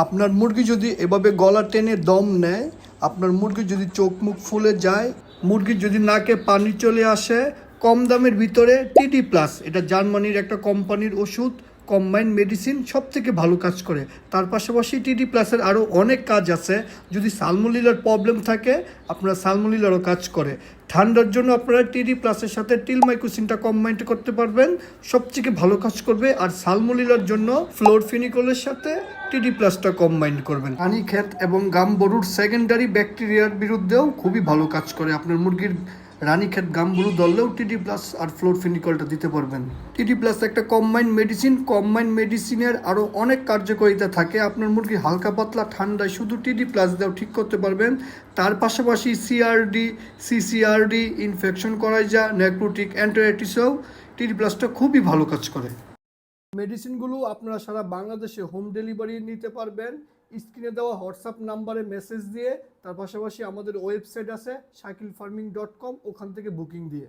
আপনার মুরগি যদি এভাবে গলা টেনে দম নেয়, আপনার মুরগি যদি চোখ মুখ ফুলে যায়, মুরগির যদি নাকে পানি চলে আসে, কম দামের ভিতরে টিডি প্লাস, এটা জার্মানির একটা কোম্পানির ওষুধ, কম্বাইন্ড মেডিসিন, সব থেকে ভালো কাজ করে। তার পাশাপাশি টিডি প্লাসের আরও অনেক কাজ আছে। যদি সালমোনেলার প্রবলেম থাকে, আপনার সালমোনেলারও কাজ করে। ঠান্ডার জন্য আপনারা টিডি প্লাসের সাথে টিলমাইকোসিনটা কম্বাইন্ড করতে পারবেন, সবথেকে ভালো কাজ করবে। আর সালমোনেলার জন্য ফ্লোরফিনিকলের সাথে টিডি প্লাসটা কম্বাইন্ড করবেন। রানীক্ষেত এবং গাম্বরুর সেকেন্ডারি ব্যাকটেরিয়ার বিরুদ্ধেও খুবই ভালো কাজ করে। আপনার মুরগির রানীক্ষেত গাম্বুরু ধরলেও টিডি প্লাস আর ফ্লোরফিনিকলটা দিতে পারবেন। টিডি প্লাস একটা কম্বাইন্ড মেডিসিন। কম্বাইন্ড মেডিসিনের আরও অনেক কার্যকারিতা থাকে। আপনার মুরগি হালকা পাতলা ঠান্ডায় শুধু টিডি প্লাস দিয়েও ঠিক করতে পারবেন। তার পাশাপাশি CRD, CCRD, infection coryza, necrotic অ্যান্টারাইটিসেও টিডি প্লাসটা খুবই ভালো কাজ করে। মেডিসিনগুলো আপনারা সারা বাংলাদেশে হোম ডেলিভারি নিতে পারবেন স্ক্রিনে দেওয়া হোয়াটসঅ্যাপ নাম্বারে মেসেজ দিয়ে। তার পাশাপাশি আমাদের ওয়েবসাইট আছে shakilfarming.com, ওখান থেকে বুকিং দিয়ে।